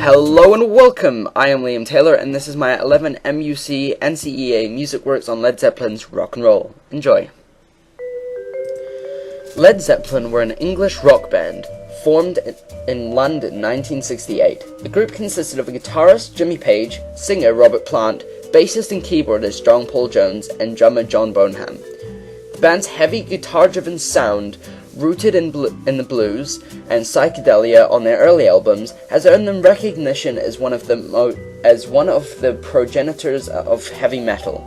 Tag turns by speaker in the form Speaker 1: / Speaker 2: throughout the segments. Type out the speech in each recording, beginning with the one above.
Speaker 1: Hello and welcome! I am Liam Taylor and this is my 11 MUC NCEA Music Works on Led Zeppelin's Rock and Roll. Enjoy! Led Zeppelin were an English rock band formed in London 1968. The group consisted of a guitarist, Jimmy Page, singer Robert Plant, bassist and keyboardist John Paul Jones, and drummer John Bonham. The band's heavy guitar-driven sound, rooted in the blues and psychedelia on their early albums, has earned them recognition as one of the progenitors of heavy metal.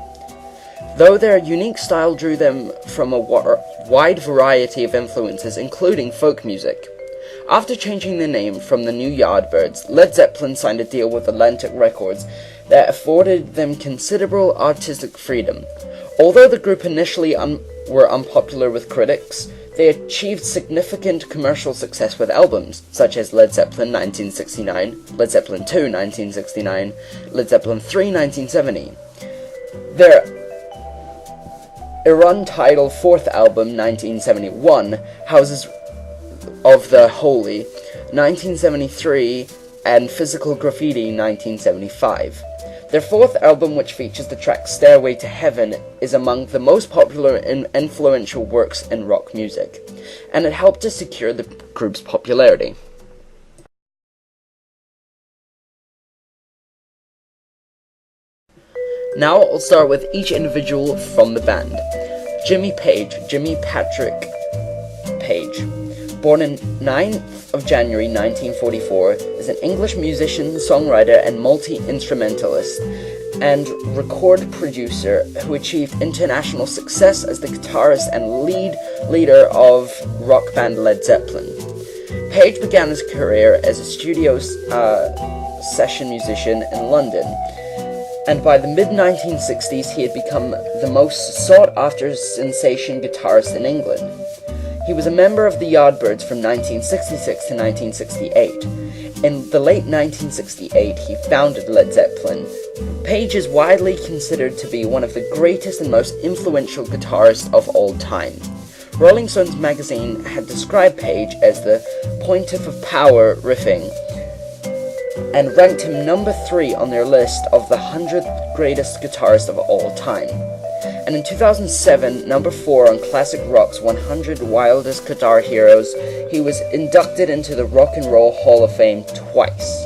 Speaker 1: Though their unique style drew them from a wide variety of influences, including folk music. After changing their name from the New Yardbirds, Led Zeppelin signed a deal with Atlantic Records that afforded them considerable artistic freedom. Although the group initially were unpopular with critics, they achieved significant commercial success with albums, such as Led Zeppelin 1969, Led Zeppelin II 1969, Led Zeppelin III 1970. Their untitled fourth album, 1971, Houses of the Holy, 1973, and Physical Graffiti, 1975. Their fourth album, which features the track Stairway to Heaven, is among the most popular and influential works in rock music, and it helped to secure the group's popularity. Now I'll start with each individual from the band. Jimmy Patrick Page. Born on 9th of January 1944, is an English musician, songwriter, and multi-instrumentalist and record producer who achieved international success as the guitarist and leader of rock band Led Zeppelin. Page began his career as a studio session musician in London, and by the mid-1960s he had become the most sought-after sensation guitarist in England. He was a member of the Yardbirds from 1966 to 1968. In the late 1968, he founded Led Zeppelin. Page is widely considered to be one of the greatest and most influential guitarists of all time. Rolling Stones magazine had described Page as the pontiff of power riffing, and ranked him number 3 on their list of the 100 greatest guitarists of all time. And in 2007, number 4 on Classic Rock's 100 Wildest Guitar Heroes, he was inducted into the Rock and Roll Hall of Fame twice.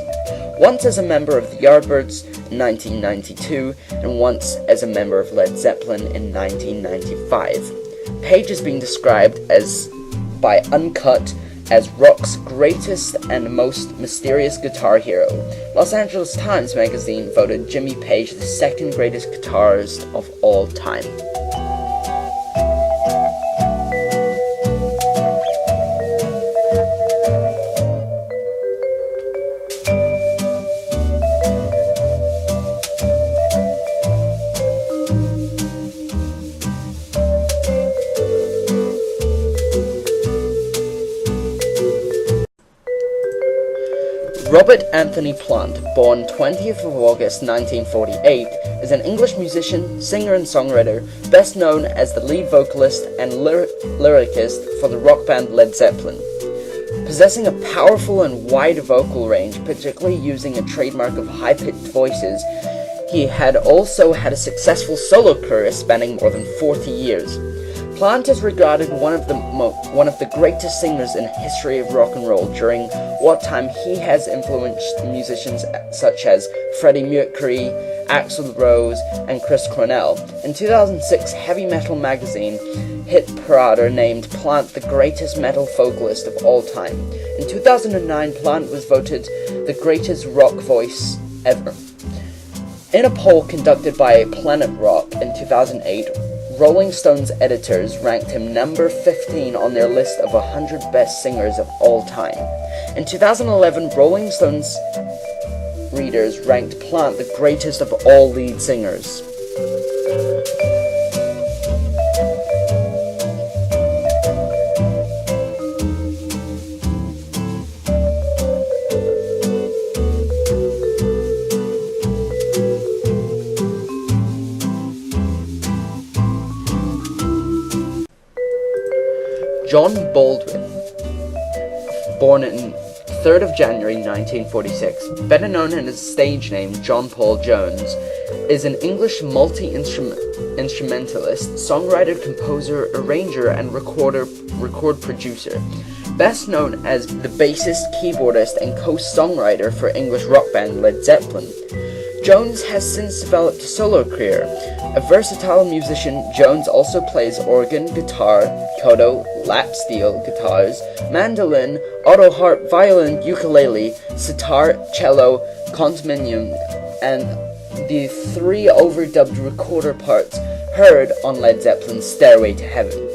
Speaker 1: Once as a member of the Yardbirds in 1992, and once as a member of Led Zeppelin in 1995. Page is being described by Uncut as rock's greatest and most mysterious guitar hero. Los Angeles Times magazine voted Jimmy Page the second greatest guitarist of all time. Robert Anthony Plant, born 20th of August 1948, is an English musician, singer and songwriter, best known as the lead vocalist and lyricist for the rock band Led Zeppelin. Possessing a powerful and wide vocal range, particularly using a trademark of high-pitched voices, he had also had a successful solo career spanning more than 40 years. Plant is regarded one of the greatest singers in the history of rock and roll, during what time he has influenced musicians such as Freddie Mercury, Axl Rose, and Chris Cornell. In 2006, Heavy Metal magazine hit parader named Plant the greatest metal vocalist of all time. In 2009, Plant was voted the greatest rock voice ever. In a poll conducted by Planet Rock in 2008, Rolling Stone's editors ranked him number 15 on their list of 100 best singers of all time. In 2011, Rolling Stone's readers ranked Plant the greatest of all lead singers. John Baldwin, born in 3rd of January 1946, better known in his stage name John Paul Jones, is an English multi-instrumentalist, songwriter, composer, arranger, and record producer. Best known as the bassist, keyboardist, and co-songwriter for English rock band Led Zeppelin. Jones has since developed a solo career. A versatile musician, Jones also plays organ, guitar, koto, lap steel guitars, mandolin, auto harp, violin, ukulele, sitar, cello, condominium, and the 3 overdubbed recorder parts heard on Led Zeppelin's Stairway to Heaven.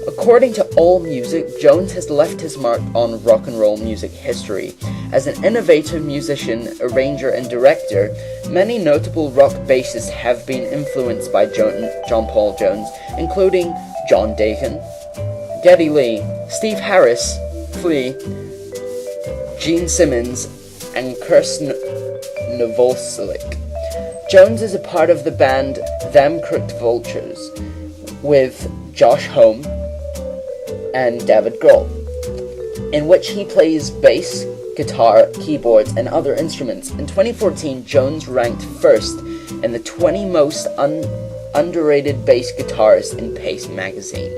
Speaker 1: According to AllMusic, Jones has left his mark on rock and roll music history. As an innovative musician, arranger, and director, many notable rock bassists have been influenced by John Paul Jones, including John Deacon, Geddy Lee, Steve Harris, Flea, Gene Simmons, and Kirsten Novoselic. Jones is a part of the band Them Crooked Vultures with Josh Homme and David Grohl, in which he plays bass, guitar, keyboards, and other instruments. In 2014, Jones ranked first in the 20 most underrated bass guitarists in Pace magazine.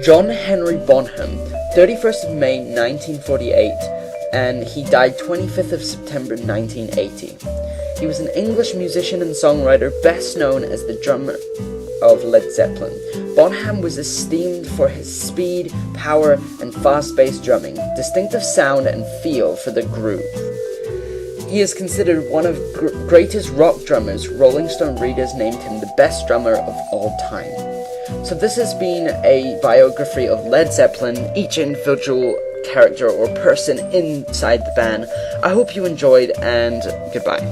Speaker 1: John Henry Bonham, 31st of May 1948, and he died 25th of September 1980. He was an English musician and songwriter, best known as the drummer of Led Zeppelin. Bonham was esteemed for his speed, power, and fast-paced drumming, distinctive sound and feel for the groove. He is considered one of greatest rock drummers. Rolling Stone readers named him the best drummer of all time. So this has been a biography of Led Zeppelin, each individual character or person inside the band. I hope you enjoyed, and goodbye.